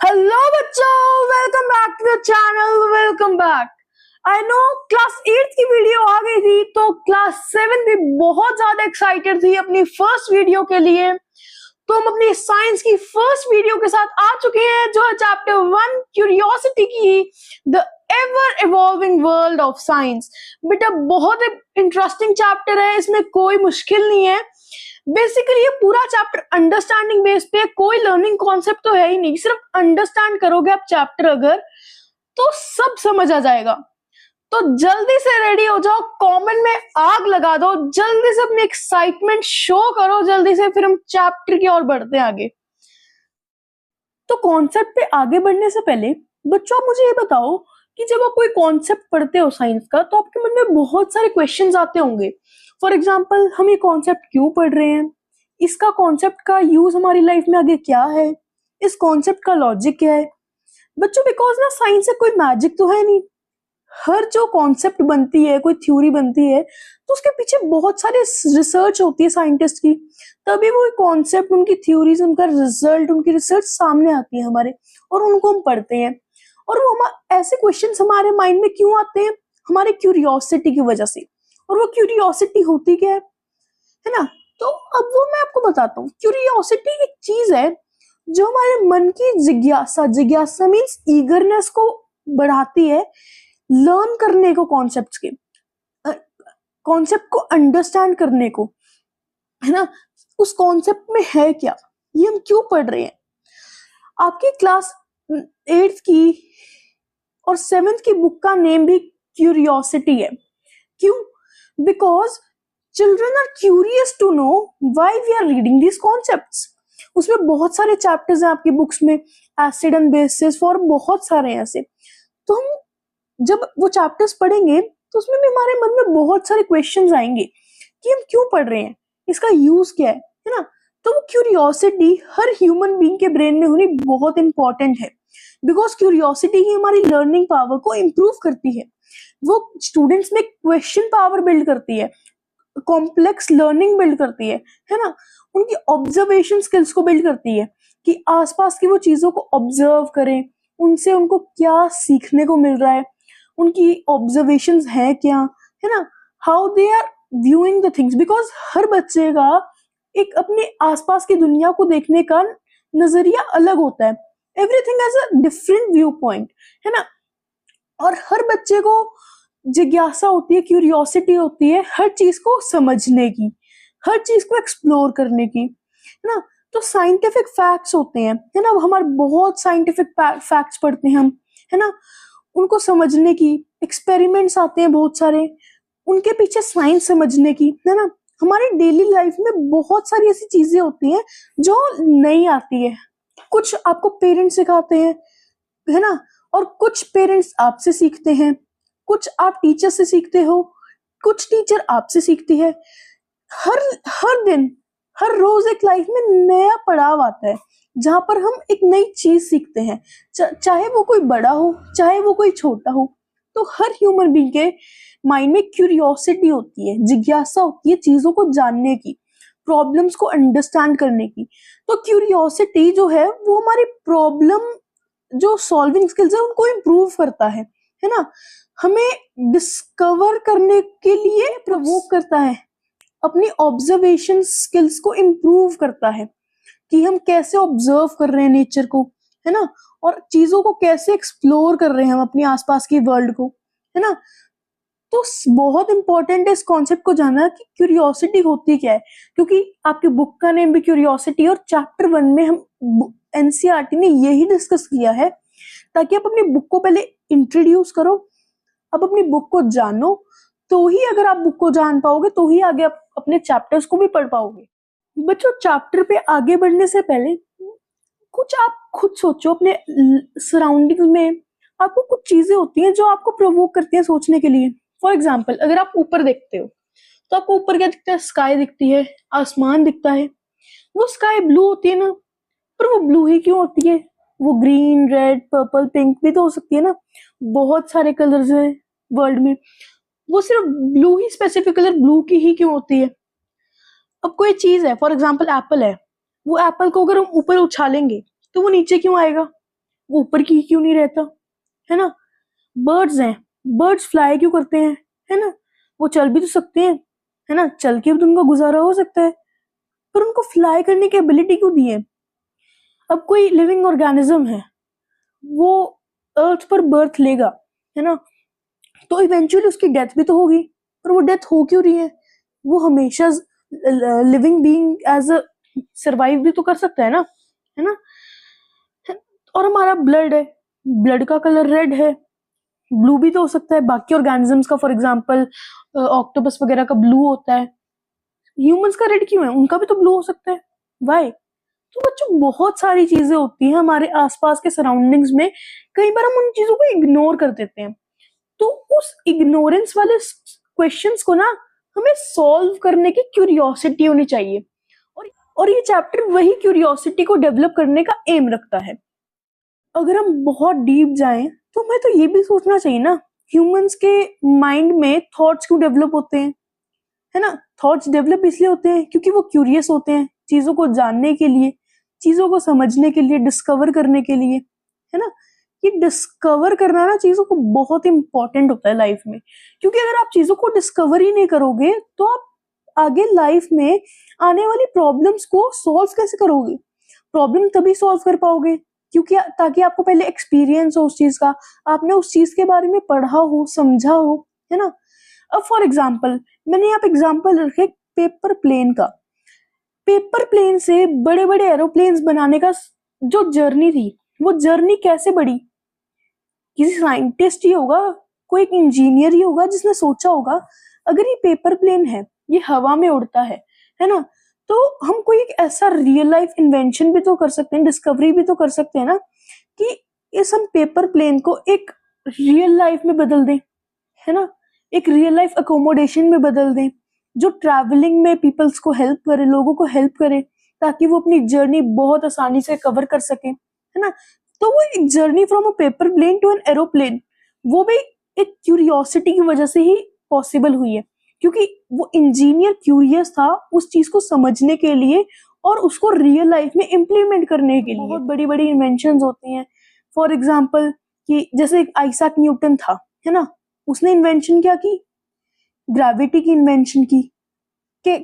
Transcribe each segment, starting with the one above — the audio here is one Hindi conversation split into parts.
हेलो बच्चों, welcome back to the channel. Welcome back. I know class 8 की वीडियो आ गई थी, तो क्लास 7 भी बहुत ज्यादा एक्साइटेड थी अपनी फर्स्ट वीडियो के लिए। तो हम अपनी साइंस की फर्स्ट वीडियो के साथ आ चुके हैं, जो है चैप्टर 1 क्यूरियोसिटी की, the ever evolving world of science. बेटा बहुत इंटरेस्टिंग चैप्टर है, इसमें कोई मुश्किल नहीं है। बेसिकली ये पूरा चैप्टर अंडरस्टैंडिंग बेस पे, कोई लर्निंग कॉन्सेप्ट तो है ही नहीं। सिर्फ अंडरस्टैंड करोगे आप चैप्टर अगर, तो सब समझ आ जाएगा। तो जल्दी से रेडी हो जाओ, कमेंट में आग लगा दो, जल्दी से अपनी एक्साइटमेंट शो करो जल्दी से, फिर हम चैप्टर की ओर बढ़ते हैं आगे। तो कॉन्सेप्ट पे आगे बढ़ने से पहले बच्चों आप मुझे ये बताओ कि जब आप कोई कॉन्सेप्ट पढ़ते हो साइंस का, तो आपके मन में बहुत सारे क्वेश्चंस आते होंगे। फॉर एग्जाम्पल, हम ये कॉन्सेप्ट क्यों पढ़ रहे हैं, इसका कॉन्सेप्ट का यूज हमारी लाइफ में आगे क्या है, इस कॉन्सेप्ट का लॉजिक क्या है। बच्चों बिकॉज ना साइंस से कोई मैजिक तो है नहीं। हर जो कॉन्सेप्ट बनती है, कोई थ्योरी बनती है, तो उसके पीछे बहुत सारे रिसर्च होती है साइंटिस्ट की, तभी वो कॉन्सेप्ट, उनकी थ्योरीज, उनका रिजल्ट, उनकी रिसर्च सामने आती है हमारे, और उनको हम पढ़ते हैं। और वो हम ऐसे क्वेश्चंस हमारे माइंड में क्यों आते हैं, हमारे क्यूरियोसिटी की वजह से। और वो क्यूरियोसिटी होती क्या है ना। तो अब वो मैं आपको बताता हूँ। क्यूरियोसिटी एक चीज है जो हमारे मन की जिज्ञासा, जिज्ञासा मीन्स ईगरनेस को बढ़ाती है, लर्न करने को, कॉन्सेप्ट्स के, कॉन्सेप्ट को अंडरस्टैंड करने को, है ना। उस कॉन्सेप्ट में है क्या, ये हम क्यों पढ़ रहे हैं। आपकी क्लास 8th की और 7th की बुक का नेम भी क्यूरियोसिटी है। क्यों? Because children are curious to know why we are reading these concepts. उसमें बहुत सारे चैप्टर्स हैं आपकी बुक्स में, एसिड एंड बेसिस, और बहुत सारे ऐसे। तो हम जब वो चैप्टर्स पढ़ेंगे तो उसमें भी हमारे मन में बहुत सारे क्वेश्चंस आएंगे कि हम क्यों पढ़ रहे हैं, इसका यूज क्या है ना। तो वो क्यूरियोसिटी हर ह्यूमन बीइंग के ब्रेन में होनी बहुत इंपॉर्टेंट है, बिकॉज क्यूरियोसिटी ही हमारी लर्निंग पावर को इम्प्रूव करती है। वो स्टूडेंट्स में क्वेश्चन पावर बिल्ड करती है, कॉम्प्लेक्स लर्निंग बिल्ड करती है ना। उनकी ऑब्जर्वेशन स्किल्स को बिल्ड करती है कि आसपास की वो चीजों को ऑब्जर्व करें, उनसे उनको क्या सीखने को मिल रहा है, उनकी ऑब्जर्वेशंस है क्या, है ना। How they are viewing the things, because हर बच्चे का एक अपने आसपास की दुनिया को देखने का नजरिया अलग होता है। Everything has a different view point, है ना। और हर बच्चे को जिज्ञासा होती है, क्यूरियोसिटी होती है हर चीज को समझने की, हर चीज को एक्सप्लोर करने की, है ना। तो साइंटिफिक फैक्ट्स होते हैं, है ना, हमारे बहुत साइंटिफिक फैक्ट्स पढ़ते हैं हम, है ना, उनको समझने की। एक्सपेरिमेंट्स आते हैं बहुत सारे, उनके पीछे साइंस समझने की, है ना। हमारी डेली लाइफ में बहुत सारी ऐसी चीजें होती हैं जो नहीं आती है। कुछ आपको पेरेंट्स सिखाते हैं, है ना, और कुछ पेरेंट्स आपसे सीखते हैं, कुछ आप टीचर से सीखते हो, कुछ टीचर आपसे सीखती है। हर हर दिन, हर रोज एक लाइफ में नया पड़ाव आता है जहां पर हम एक नई चीज सीखते हैं, चाहे वो कोई बड़ा हो, चाहे वो कोई छोटा हो। तो हर ह्यूमन बीइंग के माइंड में क्यूरियोसिटी होती है, जिज्ञासा होती है चीजों को जानने की, प्रॉब्लम्स को अंडरस्टैंड करने की। तो क्यूरियोसिटी जो है वो हमारी प्रॉब्लम जो सॉल्विंग स्किल्स है उनको इम्प्रूव करता है ना। हमें डिस्कवर करने के लिए प्रवोक करता है, अपनी ऑब्जर्वेशन स्किल्स को इम्प्रूव करता है कि हम कैसे ऑब्जर्व कर रहे हैं नेचर को, है ना, और चीजों को कैसे एक्सप्लोर कर रहे हैं हम अपनी आसपास की वर्ल्ड को, है ना। तो बहुत इंपॉर्टेंट है इस कॉन्सेप्ट को जानना कि क्यूरियोसिटी होती क्या है, क्योंकि आपकी बुक का नेम भी क्यूरियोसिटी, और चैप्टर 1 में हम एनसीईआरटी ने यही डिस्कस किया है, ताकि आप अपनी बुक को पहले इंट्रोड्यूस करो, आप अपनी बुक को जानो, तो ही अगर आप बुक को जान पाओगे तो ही आगे आप अपने चैप्टर्स को भी पढ़ पाओगे। बच्चों चैप्टर पे आगे बढ़ने से पहले कुछ आप खुद सोचो, अपने सराउंडिंग में आपको कुछ चीजें होती हैं जो आपको प्रोवोक करती हैं सोचने के लिए। फॉर एग्जाम्पल, अगर आप ऊपर देखते हो तो आपको ऊपर क्या दिखता है, स्काई दिखती है, आसमान दिखता है। वो स्काई ब्लू होती है ना, पर वो ब्लू ही क्यों होती है, वो ग्रीन, रेड, पर्पल, पिंक भी तो हो सकती है ना। बहुत सारे कलर्स हैं वर्ल्ड में, वो सिर्फ ब्लू ही, स्पेसिफिक कलर ब्लू की ही क्यों होती है। अब कोई चीज है, फॉर एग्जाम्पल एप्पल है, वो एप्पल को अगर हम ऊपर उछालेंगे तो वो नीचे क्यों आएगा, वो ऊपर की क्यों नहीं रहता, है ना? बर्ड्स हैं, बर्ड्स फ्लाई क्यों करते हैं, है ना? वो चल भी तो सकते हैं, है ना? चल के भी तो उनका गुजारा हो सकता है, पर उनको फ्लाई करने की एबिलिटी क्यों दी है? अब कोई लिविंग ऑर्गेनिज्म है, वो अर्थ पर बर्थ लेगा, है ना? तो इवेंचुअली उसकी डेथ भी तो होगी, पर वो डेथ हो क्यों रही है? वो हमेशा living being as a survive भी तो कर सकता है ना? और हमारा ब्लड है, ब्लड का कलर रेड है, ब्लू भी तो हो सकता है। बाकी ऑर्गेनिजम्स का, फॉर एग्जांपल ऑक्टोपस वगैरह का ब्लू होता है, ह्यूमंस का रेड क्यों है? उनका भी तो ब्लू हो सकता है, वाई? तो बच्चों बहुत सारी चीजें होती हैं हमारे आसपास के सराउंडिंग्स में, कई बार हम उन चीजों को इग्नोर कर देते हैं। तो उस इग्नोरेंस वाले क्वेश्चंस को ना हमें सॉल्व करने की क्यूरियोसिटी होनी चाहिए, और ये चैप्टर वही क्यूरियोसिटी को डेवलप करने का एम रखता है। अगर हम बहुत डीप जाएं तो हमें तो ये भी सोचना चाहिए ना, ह्यूमंस के माइंड में थॉट्स क्यों डेवलप होते हैं, है ना? थॉट्स डेवलप इसलिए होते हैं क्योंकि वो क्यूरियस होते हैं चीजों को जानने के लिए, चीजों को समझने के लिए, डिस्कवर करने के लिए, है ना? ये डिस्कवर करना ना चीजों को बहुत इंपॉर्टेंट होता है लाइफ में, क्योंकि अगर आप चीजों को डिस्कवर ही नहीं करोगे तो आप आगे लाइफ में आने वाली प्रॉब्लम्स को सॉल्व कैसे करोगे? प्रॉब्लम तभी सॉल्व कर पाओगे क्योंकि ताकि आपको पहले एक्सपीरियंस हो उस चीज का, आपने उस चीज के बारे में पढ़ा हो, समझा हो, है ना? अब फॉर एग्जाम्पल, मैंने यहाँ पे एग्जाम्पल रखे पेपर प्लेन का। पेपर प्लेन से बड़े बड़े एरोप्लेन्स बनाने का जो जर्नी थी, वो जर्नी कैसे बढ़ी? किसी साइंटिस्ट ही होगा, कोई एक इंजीनियर ही होगा जिसने सोचा होगा अगर ये पेपर प्लेन है, ये हवा में उड़ता है ना? तो हम कोई एक ऐसा रियल लाइफ इन्वेंशन भी तो कर सकते हैं, डिस्कवरी भी तो कर सकते हैं ना, कि इस हम पेपर प्लेन को एक रियल लाइफ में बदल दें, है ना? एक रियल लाइफ अकोमोडेशन में बदल दें जो ट्रैवलिंग में पीपल्स को हेल्प करे, लोगों को हेल्प करे, ताकि वो अपनी जर्नी बहुत आसानी से कवर कर सके, है ना? तो वो एक journey from a paper plane to an aeroplane, वो भी एक क्यूरियोसिटी की वजह से ही पॉसिबल हुई है, क्योंकि वो इंजीनियर क्यूरियस था उस चीज को समझने के लिए और उसको रियल लाइफ में इम्प्लीमेंट करने के लिए। बहुत बड़ी बड़ी इन्वेंशंस होती हैं, फॉर एग्जाम्पल कि जैसे एक आइजैक न्यूटन था, है ना? उसने इन्वेंशन क्या की? ग्रेविटी की इन्वेंशन की। कि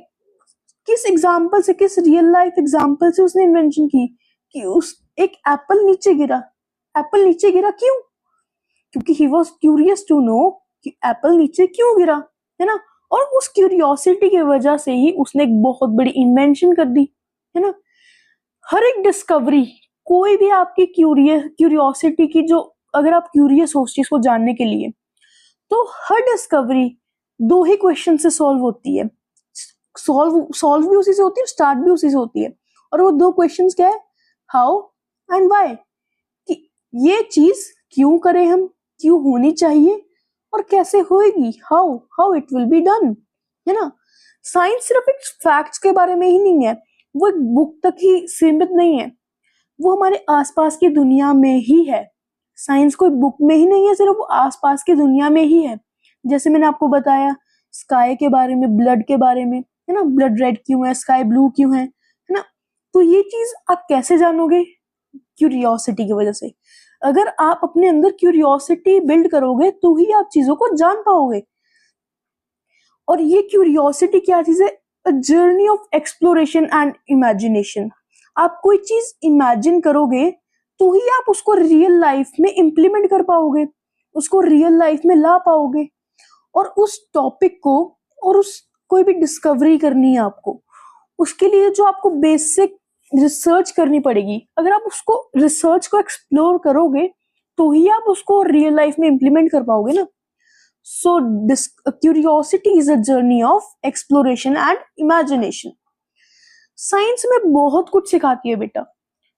किस एग्जाम्पल से, किस रियल लाइफ एग्जाम्पल से उसने इन्वेंशन की? कि उस एक एप्पल नीचे गिरा। एप्पल नीचे गिरा क्यों? क्योंकि he was curious to know कि एप्पल नीचे क्यों गिरा, है ना? और उस क्यूरियोसिटी की वजह से ही उसने एक बहुत बड़ी इन्वेंशन कर दी, है ना? हर एक डिस्कवरी, कोई भी आपकी क्यूरियोसिटी की जो, अगर आप क्यूरियस हो उस चीज को जानने के लिए, तो हर डिस्कवरी दो ही क्वेश्चन से सॉल्व होती है। सॉल्व भी उसी से होती है, स्टार्ट भी उसी से होती है। और वो दो क्वेश्चंस क्या है? How and why. कि ये चीज क्यों करें हम, क्यों होनी चाहिए, और कैसे होएगी, how how it will be done, है ना? साइंस सिर्फ एक फैक्ट्स के बारे में ही नहीं है, वो एक बुक तक ही सीमित नहीं है, वो हमारे आसपास की दुनिया में ही है। साइंस कोई बुक में ही नहीं है, सिर्फ वो आसपास की दुनिया में ही है। जैसे मैंने आपको बताया स्काई के बारे में, ब्लड के बारे में, है ना? ब्लड रेड क्यों है, स्काई ब्लू क्यों है ना? तो ये चीज आप कैसे जानोगे? क्यूरियोसिटी की वजह से। अगर आप अपने अंदर क्यूरियोसिटी बिल्ड करोगे तो ही आप चीजों को जान पाओगे। और ये क्यूरियोसिटी क्या चीज है? अ journey of exploration and imagination. आप कोई चीज इमेजिन करोगे तो ही आप उसको रियल लाइफ में इंप्लीमेंट कर पाओगे, उसको रियल लाइफ में ला पाओगे। और उस टॉपिक को, और उस कोई भी डिस्कवरी करनी है आपको, उसके लिए जो आपको बेसिक रिसर्च करनी पड़ेगी, अगर आप उसको रिसर्च को एक्सप्लोर करोगे तो ही आप उसको रियल लाइफ में इंप्लीमेंट कर पाओगे ना। So curiosity is a journey of exploration and imagination. Science में बहुत कुछ सिखाती है बेटा,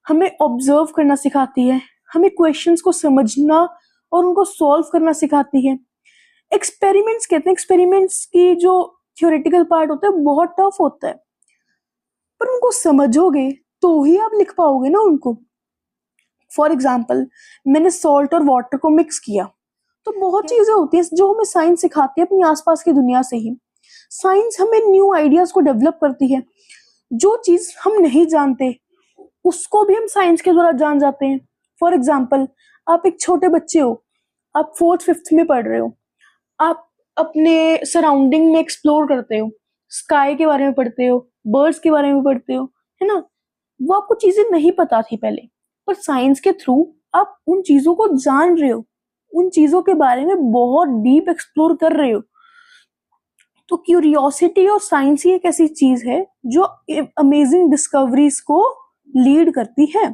हमें ऑब्जर्व करना सिखाती है, हमें क्वेश्चंस को समझना और उनको सॉल्व करना सिखाती है। एक्सपेरिमेंट्स कहते हैं, एक्सपेरिमेंट्स की जो थ्योरेटिकल पार्ट होता है बहुत टफ होता है, पर उनको समझोगे तो ही आप लिख पाओगे ना उनको। फॉर एग्जाम्पल, मैंने सॉल्ट और वाटर को मिक्स किया, तो बहुत चीजें होती हैं जो हमें साइंस सिखाती है अपनी आसपास की दुनिया से ही। साइंस हमें न्यू आइडियाज को डेवलप करती है, जो चीज हम नहीं जानते उसको भी हम साइंस के द्वारा जान जाते हैं। फॉर एग्जाम्पल, आप एक छोटे बच्चे हो, आप 4th-5th में पढ़ रहे हो, आप अपने सराउंडिंग में एक्सप्लोर करते हो, स्काई के बारे में पढ़ते हो, बर्ड्स के बारे में पढ़ते हो, है ना? वो आपको चीजें नहीं पता थी पहले, पर साइंस के थ्रू आप उन चीजों को जान रहे हो, उन चीजों के बारे में बहुत डीप एक्सप्लोर कर रहे हो। तो क्यूरियोसिटी और साइंस ही एक ऐसी चीज है जो अमेजिंग डिस्कवरीज को लीड करती है।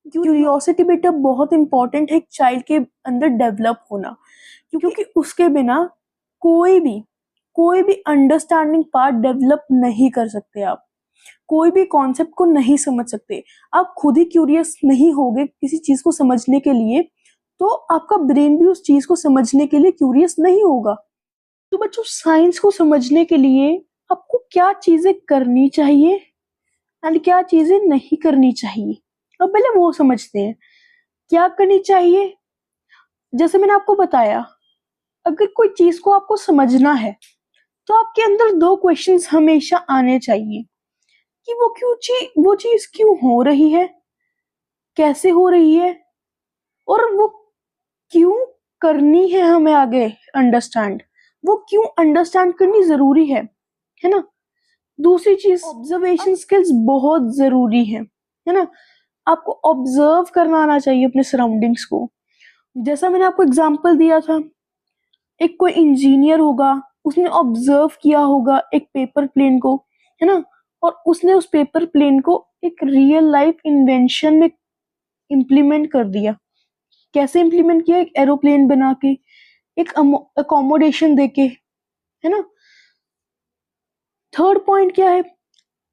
क्यूरियोसिटी बेटा बहुत इंपॉर्टेंट है एक चाइल्ड के अंदर डेवलप होना, क्योंकि उसके बिना कोई भी अंडरस्टैंडिंग पार्ट डेवलप नहीं कर सकते। आप कोई भी कॉन्सेप्ट को नहीं समझ सकते। आप खुद ही क्यूरियस नहीं होगे किसी चीज को समझने के लिए, तो आपका ब्रेन भी उस चीज को समझने के लिए क्यूरियस नहीं होगा। तो बच्चों, साइंस को समझने के लिए आपको क्या चीजें करनी चाहिए एंड क्या चीजें नहीं करनी चाहिए, अब पहले वो समझते हैं। क्या करनी चाहिए, जैसे मैंने आपको बताया, अगर कोई चीज को आपको समझना है तो आपके अंदर 2 क्वेश्चंस हमेशा आने चाहिए कि वो चीज क्यों हो रही है, कैसे हो रही है, और वो क्यों करनी है हमें आगे अंडरस्टैंड, वो क्यों अंडरस्टैंड करनी जरूरी है ना? दूसरी चीज, ऑब्जर्वेशन स्किल्स बहुत जरूरी है ना? आपको ऑब्जर्व करना आना चाहिए अपने सराउंडिंग्स को। जैसा मैंने आपको एग्जांपल दिया था, एक कोई इंजीनियर होगा, उसने ऑब्जर्व किया होगा एक पेपर प्लेन को, है ना? और उसने उस पेपर प्लेन को एक रियल लाइफ इन्वेंशन में इम्प्लीमेंट कर दिया। कैसे इम्प्लीमेंट किया? एक एरोप्लेन बना के, एक अकोमोडेशन देके, है ना? थर्ड पॉइंट क्या है?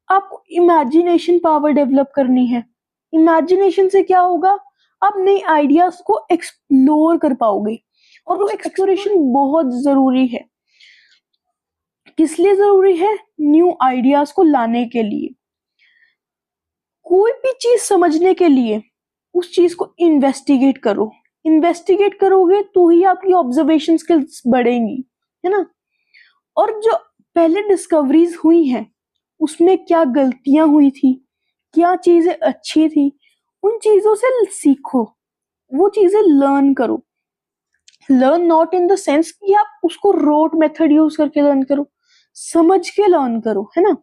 आपको इमेजिनेशन पावर डेवलप करनी है। इमेजिनेशन से क्या होगा? आप नए आइडियाज को एक्सप्लोर कर पाओगे, और वो एक्सप्लोरेशन बहुत जरूरी है। किस लिए जरूरी है? न्यू आइडियाज को लाने के लिए। कोई भी चीज समझने के लिए उस चीज को इन्वेस्टिगेट करो। इन्वेस्टिगेट करोगे तो ही आपकी ऑब्जर्वेशन स्किल्स बढ़ेंगी, है ना? और जो पहले डिस्कवरीज हुई हैं उसमें क्या गलतियां हुई थी, क्या चीजें अच्छी थी, उन चीजों से सीखो, वो चीजें लर्न करो। Learn not in the sense कि आप उसको रोट मेथड यूज करके लर्न करो, समझ के लर्न करो, है ना?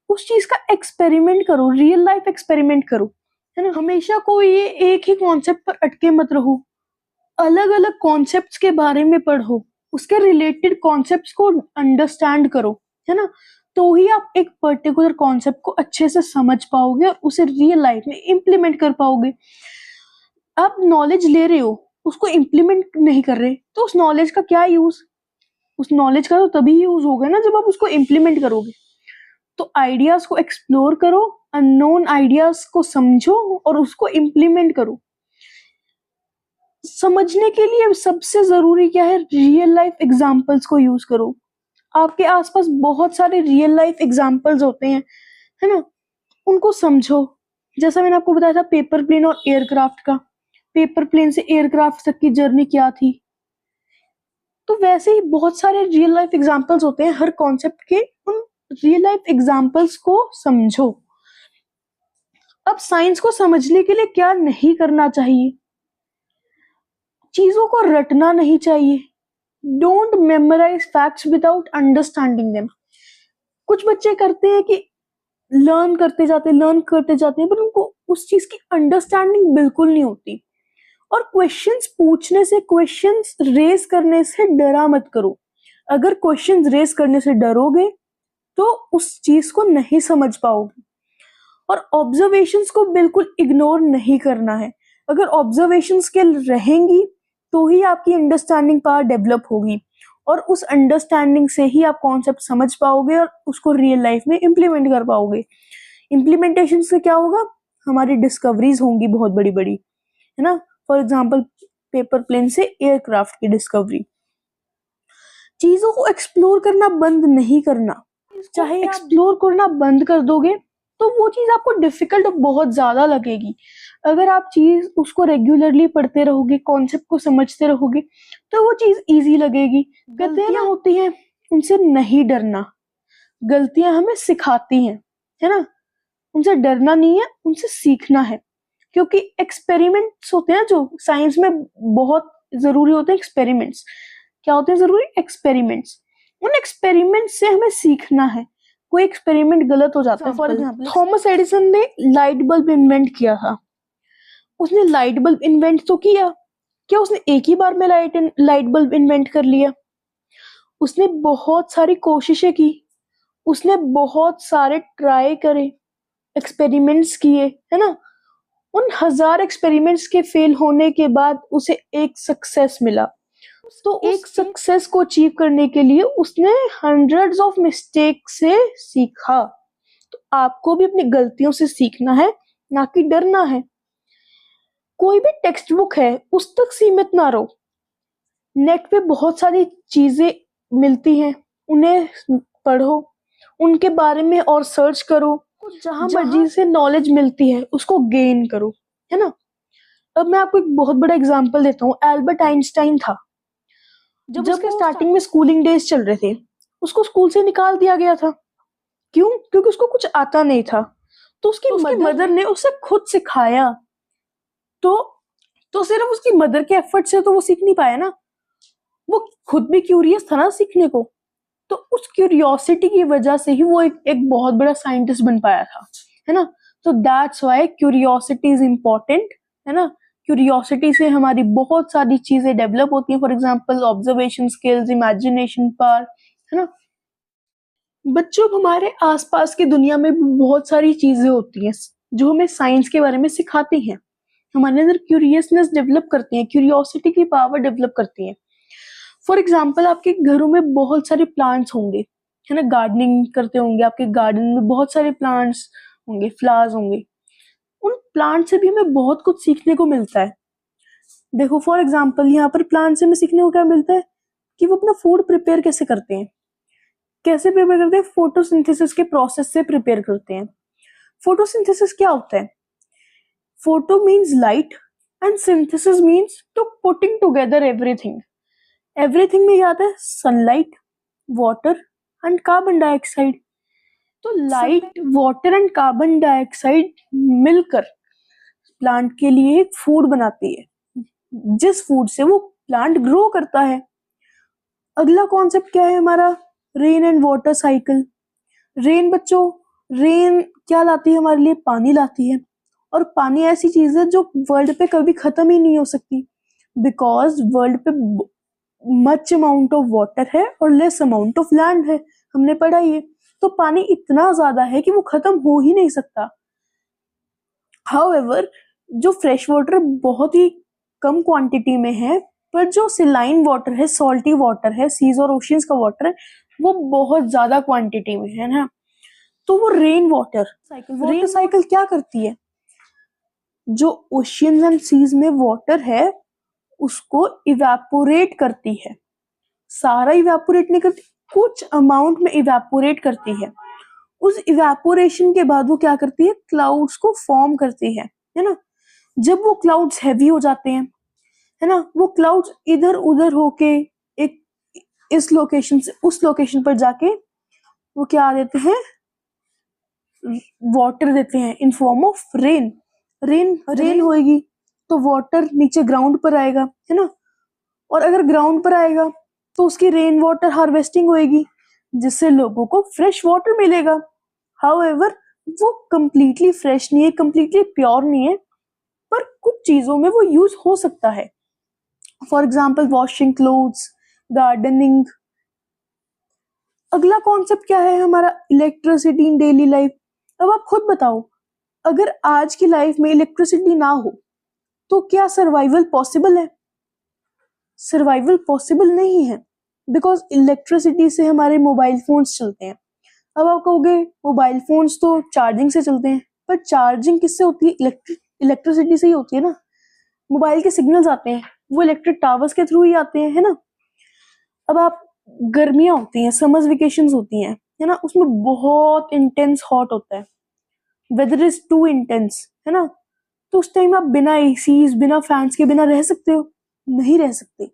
उस चीज का एक्सपेरिमेंट करो, रियल लाइफ एक्सपेरिमेंट करो, है ना? हमेशा कोई ये एक ही कॉन्सेप्ट पर अटके मत रहो, अलग अलग कॉन्सेप्ट्स के बारे में पढ़ो, उसके रिलेटेड कॉन्सेप्ट्स को अंडरस्टैंड करो, है ना? तो ही आप एक पर्टिकुलर कॉन्सेप्ट को अच्छे से समझ पाओगे और उसे रियल लाइफ में इम्प्लीमेंट कर पाओगे। आप नॉलेज ले रहे हो, उसको इम्प्लीमेंट नहीं कर रहे, तो उस नॉलेज का क्या यूज? उस नॉलेज का तो तभी यूज होगा ना जब आप उसको इम्प्लीमेंट करोगे। तो आइडियाज को एक्सप्लोर करो, अननोन आइडियाज को समझो और उसको इम्प्लीमेंट करो। समझने के लिए सबसे जरूरी क्या है? रियल लाइफ एग्जांपल्स को यूज करो। आपके आसपास बहुत सारे रियल लाइफ एग्जांपल्स होते हैं, है ना? उनको समझो। जैसा मैंने आपको बताया था पेपर प्लेन और एयरक्राफ्ट का, पेपर प्लेन से एयरक्राफ्ट तक की जर्नी क्या थी, तो वैसे ही बहुत सारे रियल लाइफ एग्जांपल्स होते हैं हर कॉन्सेप्ट के। उन रियल लाइफ एग्जांपल्स को समझो। अब साइंस को समझने के लिए क्या नहीं करना चाहिए? चीजों को रटना नहीं चाहिए। Don't memorise facts without understanding them. कुछ बच्चे करते हैं कि लर्न करते जाते हैं, पर उनको उस चीज की अंडरस्टैंडिंग बिल्कुल नहीं होती। और क्वेश्चंस पूछने से, क्वेश्चंस रेज करने से डरा मत करो। अगर क्वेश्चंस रेज करने से डरोगे तो उस चीज को नहीं समझ पाओगे। और ऑब्जर्वेशंस को बिल्कुल इग्नोर नहीं करना है। अगर ऑब्जर्वेशन स्किल रहेंगी तो ही आपकी अंडरस्टैंडिंग पावर डेवलप होगी, और उस अंडरस्टैंडिंग से ही आप कॉन्सेप्ट समझ पाओगे और उसको रियल लाइफ में इम्प्लीमेंट कर पाओगे। इम्प्लीमेंटेशन से क्या होगा? हमारी डिस्कवरीज होंगी बहुत बड़ी बड़ी, है ना? फॉर एग्जाम्पल पेपर प्लेन से एयरक्राफ्ट की डिस्कवरी। चीजों को एक्सप्लोर करना बंद नहीं करना। चाहे एक्सप्लोर करना बंद कर दोगे तो वो चीज आपको डिफिकल्ट बहुत ज्यादा लगेगी। अगर आप चीज उसको रेगुलरली पढ़ते रहोगे, कॉन्सेप्ट को समझते रहोगे, तो वो चीज इजी लगेगी। गलतियां होती हैं, उनसे नहीं डरना। गलतियां हमें सिखाती हैं, है ना? उनसे डरना नहीं है, उनसे सीखना है। क्योंकि एक्सपेरिमेंट्स होते हैं जो साइंस में बहुत जरूरी होते हैं। एक्सपेरिमेंट्स क्या होते हैं? जरूरी एक्सपेरिमेंट्स। उन एक्सपेरिमेंट्स से हमें सीखना है। कोई एक्सपेरिमेंट गलत हो जाता है, फॉर एग्जाम्पल थॉमस एडिसन ने लाइट बल्ब इन्वेंट किया था। उसने लाइट बल्ब इन्वेंट तो किया, क्या उसने एक ही बार में लाइट बल्ब इन्वेंट कर लिया? उसने बहुत सारी कोशिशें की, उसने बहुत सारे ट्राई करे, एक्सपेरिमेंट्स किए, है ना। उन 1000 एक्सपेरिमेंट्स के फेल होने के बाद उसे एक सक्सेस मिला। तो एक सक्सेस को अचीव करने के लिए उसने हंड्रेड्स ऑफ मिस्टेक से सीखा। तो आपको भी अपनी गलतियों से सीखना है, ना कि डरना है। कोई भी टेक्स्ट बुक है उस तक सीमित ना रहो। नेट पे बहुत सारी चीजें मिलती हैं, उन्हें पढ़ो, उनके बारे में और सर्च करो। जहां मर्जी से नॉलेज मिलती है उसको गेन करो, है ना। अब मैं आपको एक बहुत बड़ा एग्जांपल देता हूँ। एल्बर्ट आइंस्टाइन था, जब उसके स्टार्टिंग में स्कूलिंग डेज चल रहे थे, उसको स्कूल से निकाल दिया गया था। क्यों? क्योंकि उसको कुछ आता नहीं था। तो उसकी मदर ने उसे खुद सिखाया। तो सिर्फ उसकी मदर के एफर्ट से तो वो सीख नहीं पाया ना, वो खुद भी क्यूरियस था ना सीखने को। तो उस क्यूरियोसिटी की वजह से ही वो एक बहुत बड़ा साइंटिस्ट बन पाया था, है ना। तो that's why curiosity is important, है ना। क्यूरियोसिटी से हमारी बहुत सारी चीजें डेवलप होती हैं। For example observation skills, imagination power, है ना। बच्चों, हमारे आसपास की दुनिया में बहुत सारी चीजें होती हैं जो हमें साइंस के बारे में सिखाती हैं, हमारे अंदर क्यूरियसनेस डेवलप करती हैं, क्यूरियोसिटी की पावर डेवलप करती हैं। फॉर एग्जाम्पल आपके घरों में बहुत सारे प्लांट्स होंगे, है ना। गार्डनिंग करते होंगे, आपके गार्डन में बहुत सारे प्लांट्स होंगे, फ्लावर्स होंगे। उन प्लांट से भी हमें बहुत कुछ सीखने को मिलता है। देखो फॉर एग्जाम्पल यहाँ पर प्लांट से हमें सीखने को क्या मिलता है कि वो अपना फूड प्रिपेयर कैसे करते हैं। कैसे प्रिपेयर करते हैं? फोटोसिंथेसिस के प्रोसेस से प्रिपेयर करते हैं। फोटोसिंथेसिस क्या होता है? Photo means light and synthesis means to putting together everything. Everything में क्या आता है? Sunlight, water and carbon dioxide. तो light, water and carbon dioxide मिलकर प्लांट के लिए एक फूड बनाती है, जिस फूड से वो प्लांट ग्रो करता है। अगला कॉन्सेप्ट क्या है हमारा? Rain and water cycle. Rain बच्चों, रेन क्या लाती है हमारे लिए? पानी लाती है। और पानी ऐसी चीज है जो वर्ल्ड पे कभी खत्म ही नहीं हो सकती, बिकॉज वर्ल्ड पे मच अमाउंट ऑफ वाटर है और लेस अमाउंट ऑफ लैंड है, हमने पढ़ा ये। तो पानी इतना ज्यादा है कि वो खत्म हो ही नहीं सकता। हाउएवर जो फ्रेश वाटर बहुत ही कम क्वांटिटी में है, पर जो सिलाइन वाटर है, सॉल्टी वाटर है, सीज और ओशियंस का वाटर है, वो बहुत ज्यादा क्वांटिटी में है ना। तो वो रेन वाटर साइकिल क्या करती है? जो ओशियंस एंड सीज में वाटर है उसको इवेपोरेट करती है। सारा इवेपोरेट नहीं करती, कुछ अमाउंट में इवेपोरेट करती है। उस इवेपोरेशन के बाद वो क्या करती है? क्लाउड्स को फॉर्म करती है ना। जब वो क्लाउड्स हैवी हो जाते हैं, है ना, वो क्लाउड्स इधर उधर होके एक इस लोकेशन से उस लोकेशन पर जाके वो क्या देते हैं? वाटर देते हैं in form of rain. Rain होएगी तो वाटर नीचे ग्राउंड पर आएगा, है ना। और अगर ग्राउंड पर आएगा तो उसकी रेन वाटर हार्वेस्टिंग होएगी, जिससे लोगों को फ्रेश वाटर मिलेगा। हाउएवर वो कंप्लीटली फ्रेश नहीं है, कंप्लीटली प्योर नहीं है, पर कुछ चीजों में वो यूज हो सकता है। For example washing clothes, gardening. अगला कॉन्सेप्ट क्या है हमारा? Electricity in daily life. अब आप खुद बताओ, अगर आज की लाइफ में इलेक्ट्रिसिटी ना हो तो क्या सर्वाइवल पॉसिबल है? सर्वाइवल पॉसिबल नहीं है, बिकॉज इलेक्ट्रिसिटी से हमारे मोबाइल फोन्स चलते हैं। अब आप कहोगे मोबाइल फोन्स तो चार्जिंग से चलते हैं, पर चार्जिंग किससे होती है? इलेक्ट्रिसिटी से ही होती है ना। मोबाइल के सिग्नल्स आते हैं वो इलेक्ट्रिक टावर्स के थ्रू ही आते हैं, है ना। अब आप गर्मियां होती हैं, समर वेकेशंस होती हैं, है ना, उसमें बहुत इंटेंस हॉट होता है, वेदर इज टू इंटेंस, है ना। तो उस टाइम आप बिना एसीज, बिना फैंस के बिना रह सकते हो? नहीं रह सकते।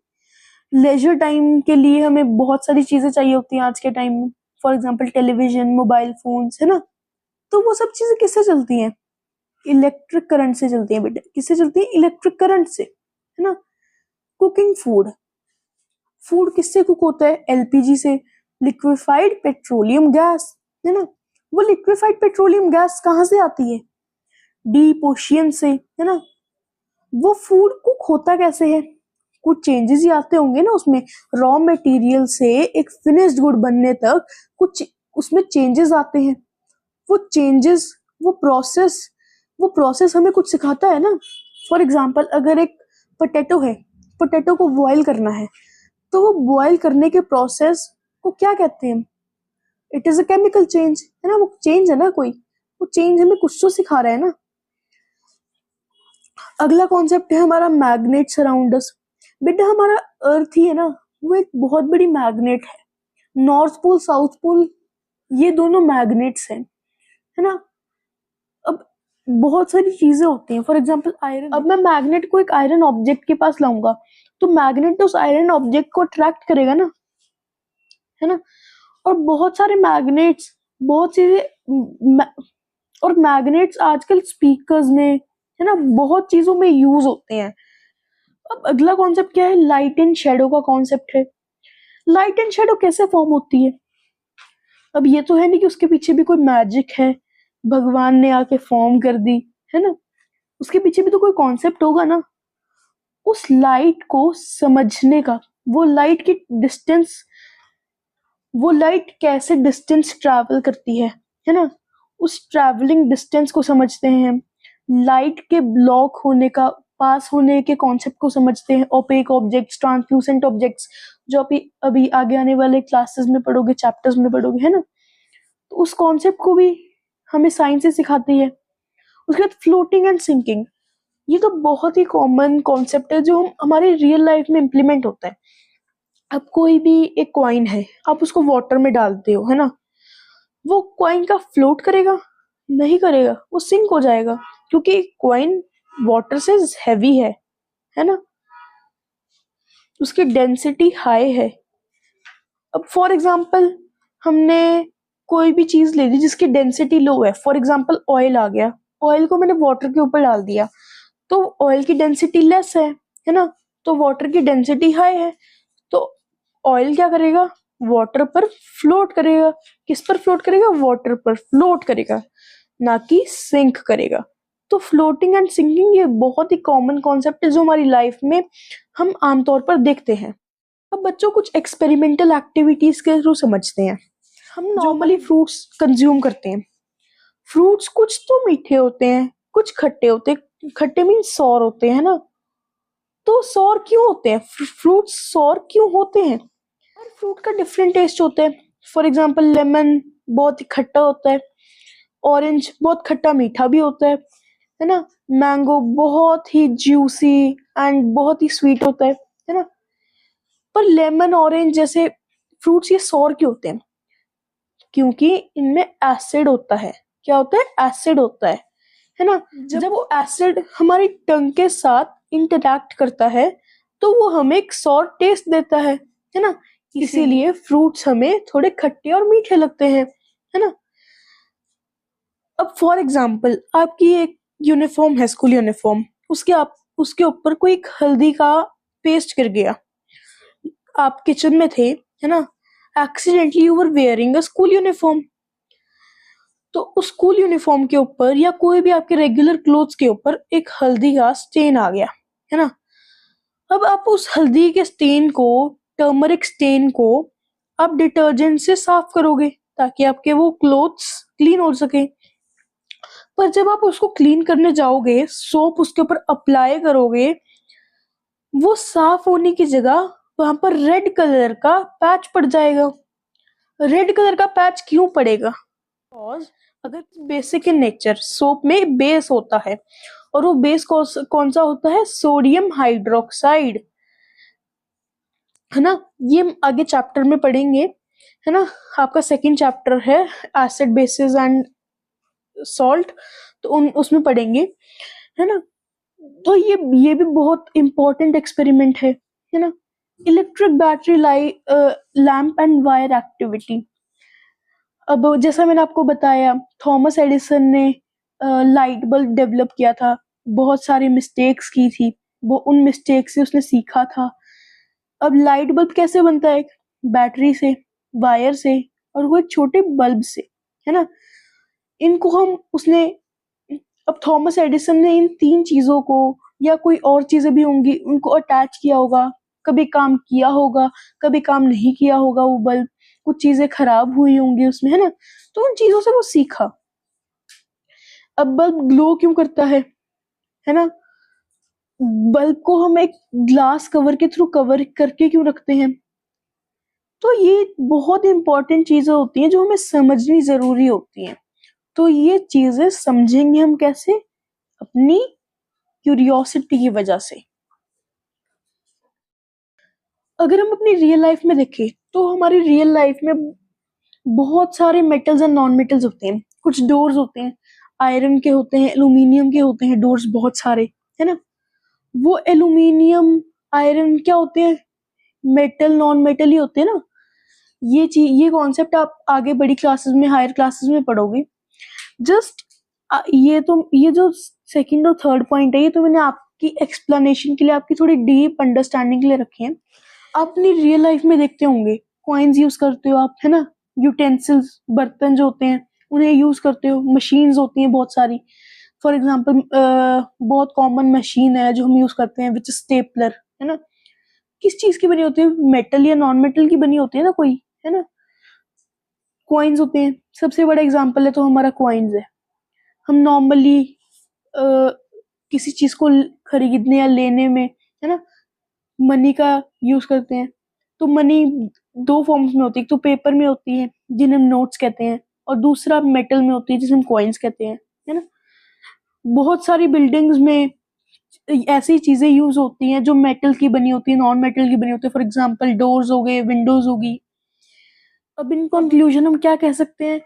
लेजर टाइम के लिए हमें बहुत सारी चीजें चाहिए होती हैं आज के टाइम में। For example television, mobile phones, है ना। तो वो सब चीजें किससे चलती हैं? इलेक्ट्रिक करंट से चलती हैं बेटा। किससे चलती हैं? इलेक्ट्रिक करंट से, है ना। कुकिंग फूड, फूड किससे कुक होता है? एलपीजी से, लिक्विफाइड पेट्रोलियम गैस, है ना। वो लिक्विफाइड पेट्रोलियम गैस कहाँ से आती है? डीप ओशियन से, है ना। वो फूड कुक होता कैसे है? कुछ चेंजेस ही आते होंगे ना उसमें, रॉ मटेरियल से एक फिनिश्ड गुड बनने तक कुछ उसमें चेंजेस आते हैं। वो चेंजेस, वो प्रोसेस हमें कुछ सिखाता है ना। फॉर एग्जाम्पल, अगर एक पोटैटो है, पोटैटो को बॉईल करना है, तो वो बॉईल करने के प्रोसेस को क्या कहते हैं? It is a chemical change, है ना। वो चेंज है ना कोई, वो चेंज हमें कुछ तो सिखा रहा है ना। अगला कॉन्सेप्ट है हमारा मैग्नेट सराउंड अस। बेटा हमारा अर्थ ही है ना, वो एक बहुत बड़ी मैग्नेट है। नॉर्थ पोल साउथ पोल ये दोनों मैग्नेट्स हैं, है ना। अब बहुत सारी चीजें होती हैं, फॉर एग्जांपल आयरन। अब मैं मैग्नेट को एक आयरन ऑब्जेक्ट के पास लाऊंगा, तो मैग्नेट उस आयरन ऑब्जेक्ट को अट्रैक्ट करेगा ना, है ना। और बहुत सारे मैग्नेट्स, बहुत चीजें, और मैग्नेट्स आजकल स्पीकर्स में, है ना, बहुत चीजों में यूज होते हैं। अब अगला कॉन्सेप्ट क्या है? लाइट एंड शेडो का कॉन्सेप्ट है। लाइट एंड शेडो कैसे फॉर्म होती है? अब ये तो है नहीं कि उसके पीछे भी कोई मैजिक है, भगवान ने आके फॉर्म कर दी, है ना। उसके पीछे भी तो कोई कॉन्सेप्ट होगा ना, उस लाइट को समझने का। वो लाइट की डिस्टेंस, वो लाइट कैसे डिस्टेंस ट्रैवल करती है ना, उस ट्रैवलिंग डिस्टेंस को समझते हैं हम। लाइट के ब्लॉक होने का, पास होने के कॉन्सेप्ट को समझते हैं। ओपेक ऑब्जेक्ट्स, ट्रांसल्यूसेंट ऑब्जेक्ट्स, जो अभी अभी आगे आने वाले क्लासेस में पढ़ोगे, चैप्टर्स में पढ़ोगे, है ना। तो उस कॉन्सेप्ट को भी हमें साइंस से सिखाती है। उसके बाद फ्लोटिंग एंड सिंकिंग, ये तो बहुत ही कॉमन कॉन्सेप्ट है जो हमारी रियल लाइफ में इम्प्लीमेंट होता है। अब कोई भी एक कॉइन है, आप उसको वाटर में डालते हो, है ना, वो कॉइन का फ्लोट करेगा? नहीं करेगा, वो सिंक हो जाएगा, क्योंकि कॉइन वाटर से हैवी है ना, उसकी डेंसिटी हाई है। अब फॉर एग्जांपल हमने कोई भी चीज ले ली जिसकी डेंसिटी लो है, फॉर एग्जांपल ऑयल आ गया, ऑयल को मैंने वाटर के ऊपर डाल दिया, तो ऑयल की डेंसिटी लेस है ना, तो वाटर की डेंसिटी हाई है, तो ऑयल क्या करेगा? वाटर पर फ्लोट करेगा। किस पर फ्लोट करेगा? वाटर पर फ्लोट करेगा, ना कि सिंक करेगा। तो फ्लोटिंग एंड सिंकिंग ये बहुत ही कॉमन कॉन्सेप्ट है जो हमारी लाइफ में हम आमतौर पर देखते हैं। अब बच्चों कुछ एक्सपेरिमेंटल एक्टिविटीज के थ्रू समझते हैं। हम नॉर्मली फ्रूट्स कंज्यूम करते हैं। फ्रूट्स कुछ तो मीठे होते हैं, कुछ खट्टे होते हैं। खट्टे मीन सॉर होते हैं ना। तो सॉर क्यों होते हैं? फ्रूट्स सॉर क्यों होते हैं? हर फ्रूट का डिफरेंट टेस्ट होता है। फॉर एग्जाम्पल लेमन बहुत ही खट्टा होता है, ऑरेंज बहुत खट्टा मीठा भी होता है ना। मैंगो बहुत ही जूसी एंड बहुत ही स्वीट होता है ना। पर लेमन, ऑरेंज जैसे फ्रूट्स ये सॉर क्यों होते हैं? क्योंकि इनमें एसिड होता है। क्या होता है? एसिड होता है ना। जब वो एसिड हमारी टंग के साथ इंटरैक्ट करता है तो वो हमें एक सॉर टेस्ट देता है ना। इसीलिए फ्रूट्स हमें थोड़े खट्टे और मीठे लगते हैं, है ना। अब फॉर एग्जाम्पल आपकी एक यूनिफॉर्म है, स्कूल यूनिफॉर्म, उसके ऊपर कोई एक हल्दी का पेस्ट गिर गया, आप किचन में थे, है ना, accidentally you were wearing a school uniform, तो उस स्कूल यूनिफॉर्म के ऊपर या कोई भी आपके रेगुलर क्लोथ्स के ऊपर एक हल्दी का स्टेन आ गया, है ना। अब आप उस हल्दी के स्टेन को, टर्मरिक स्टेन को आप डिटर्जेंट से साफ करोगे ताकि आपके वो क्लोथ्स क्लीन हो सके। पर जब आप उसको क्लीन करने जाओगे, सोप उसके ऊपर अप्लाई करोगे, वो साफ होने की जगह वहां पर रेड कलर का पैच पड़ जाएगा। रेड कलर का पैच क्यों पड़ेगा? बिकॉज अगर बेसिक इन नेचर, सोप में बेस होता है, और वो बेस कौन सा होता है? सोडियम हाइड्रोक्साइड, है ना। ये हम आगे चैप्टर में पढ़ेंगे, है ना। आपका सेकंड चैप्टर है एसिड बेसिस एंड सॉल्ट, तो उसमें पढ़ेंगे, है ना। तो ये भी बहुत इंपॉर्टेंट एक्सपेरिमेंट है ना। Electric battery lamp and wire activity. अब जैसा मैंने आपको बताया, थॉमस एडिसन ने लाइट बल्ब डेवलप किया था, बहुत सारी मिस्टेक्स की थी, वो उन मिस्टेक से उसने सीखा था। अब लाइट बल्ब कैसे बनता है? बैटरी से, वायर से और वो एक छोटे बल्ब से, है ना। इनको हम उसने अब थॉमस एडिसन ने इन 3 चीजों को या कोई और चीजें भी होंगी उनको अटैच किया होगा, कभी काम किया होगा, कभी काम नहीं किया होगा वो बल्ब, कुछ चीजें खराब हुई होंगी उसमें, है ना। तो उन चीजों से वो सीखा। अब बल्ब ग्लो क्यों करता है ना। बल्ब को हम एक ग्लास कवर के थ्रू कवर करके क्यों रखते हैं? तो ये बहुत इंपॉर्टेंट चीजें होती हैं जो हमें समझनी जरूरी होती हैं। तो ये चीजें समझेंगे हम कैसे? अपनी क्यूरियोसिटी की वजह से। अगर हम अपनी रियल लाइफ में देखें तो हमारी रियल लाइफ में बहुत सारे मेटल्स एंड नॉन मेटल्स होते हैं। कुछ डोर्स होते हैं, आयरन के होते हैं, एल्यूमिनियम के होते हैं डोर्स बहुत सारे, है ना। वो एल्यूमिनियम आयरन क्या होते हैं? मेटल नॉन मेटल ही होते हैं ना। ये कॉन्सेप्ट आप आगे बड़ी क्लासेस में, हायर क्लासेस में पढ़ोगे। जस्ट ये जो सेकंड और थर्ड पॉइंट है, ये तो मैंने आपकी एक्सप्लेनेशन के लिए, आपकी थोड़ी डीप अंडरस्टैंडिंग के लिए रखे हैं। आप अपनी रियल लाइफ में देखते होंगे, कॉइन्स यूज करते हो आप, है ना। यूटेंसिल्स, बर्तन जो होते हैं उन्हें यूज करते हो। मशीन्स होती हैं बहुत सारी। फॉर एग्जाम्पल बहुत कॉमन मशीन है जो हम यूज करते हैं विच स्टेपलर, है ना। किस चीज की बनी होती है? मेटल या नॉन मेटल की बनी होती है ना कोई, है ना। कॉइन्स होते हैं, सबसे बड़ा एग्जाम्पल है तो हमारा कॉइन्स है। हम नॉर्मली किसी चीज को खरीदने या लेने में, है ना, मनी का यूज करते हैं। तो मनी 2 फॉर्म्स में होती है, एक तो पेपर में होती है जिन्हें हम नोट्स कहते हैं, और दूसरा मेटल में होती है जिसे हम कॉइन्स कहते हैं, है ना। बहुत सारी बिल्डिंग्स में ऐसी चीजें यूज होती हैं जो मेटल की बनी होती है, नॉन मेटल की बनी होती है। फॉर एग्जाम्पल डोर्स हो गए, विंडोज होगी। अब इन कंक्लूजन हम क्या कह सकते हैं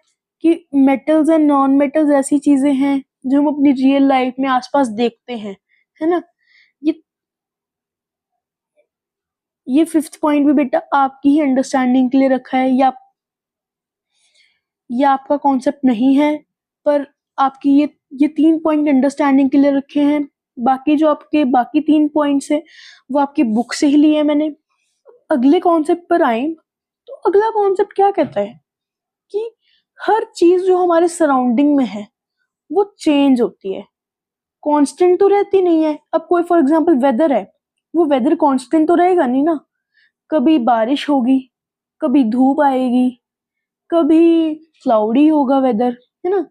कि मेटल्स एंड नॉन मेटल्स ऐसी चीजें हैं जो हम अपनी रियल लाइफ में आसपास देखते हैं, है ना। ये ये 5th पॉइंट भी बेटा आपकी ही अंडरस्टैंडिंग के लिए रखा है, या आपका कॉन्सेप्ट नहीं है, पर आपकी ये 3 पॉइंट अंडरस्टैंडिंग के लिए रखे हैं। बाकी जो आपके बाकी 3 पॉइंट्स है वो आपकी बुक से ही लिए हैं मैंने। अगले कॉन्सेप्ट पर आए तो अगला कॉन्सेप्ट क्या कहता है कि हर चीज जो हमारे सराउंडिंग में है वो चेंज होती है, कांस्टेंट तो रहती नहीं है। अब कोई फॉर एग्जांपल वेदर है, वो वेदर कांस्टेंट तो रहेगा नहीं ना। कभी बारिश होगी, कभी धूप आएगी, कभी क्लाउडी होगा वेदर, है ना।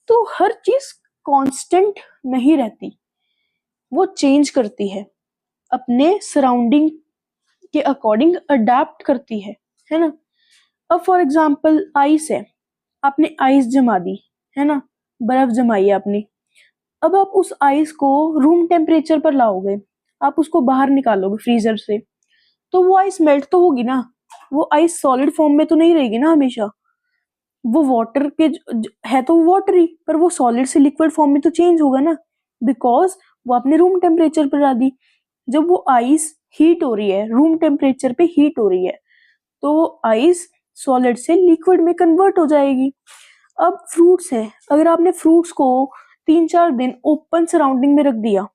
तो हर चीज कांस्टेंट नहीं रहती, वो चेंज करती है, अपने सराउंडिंग के अकॉर्डिंग अडेप्ट करती है ना। अब फॉर एग्जांपल आइस है, आपने आइस जमा दी, है ना, बर्फ जमाई है आपने। अब आप उस आइस को रूम टेम्परेचर पर लाओगे, आप उसको बाहर निकालोगे फ्रीजर से, तो वो आइस मेल्ट तो होगी ना। वो आइस सॉलिड फॉर्म में तो नहीं रहेगी ना हमेशा। वो वाटर के है तो वाटर ही, पर वो सॉलिड से लिक्विड फॉर्म में तो चेंज होगा ना, बिकॉज वो आपने रूम टेम्परेचर पर ला दी। जब वो आइस हीट हो रही है, रूम टेम्परेचर पे हीट हो रही है, तो आइस सॉलिड से लिक्विड में कन्वर्ट हो जाएगी। अब फ्रूट्स है, अगर आपने फ्रूट्स को 3-4 दिन ओपन सराउंडिंग में रख दिया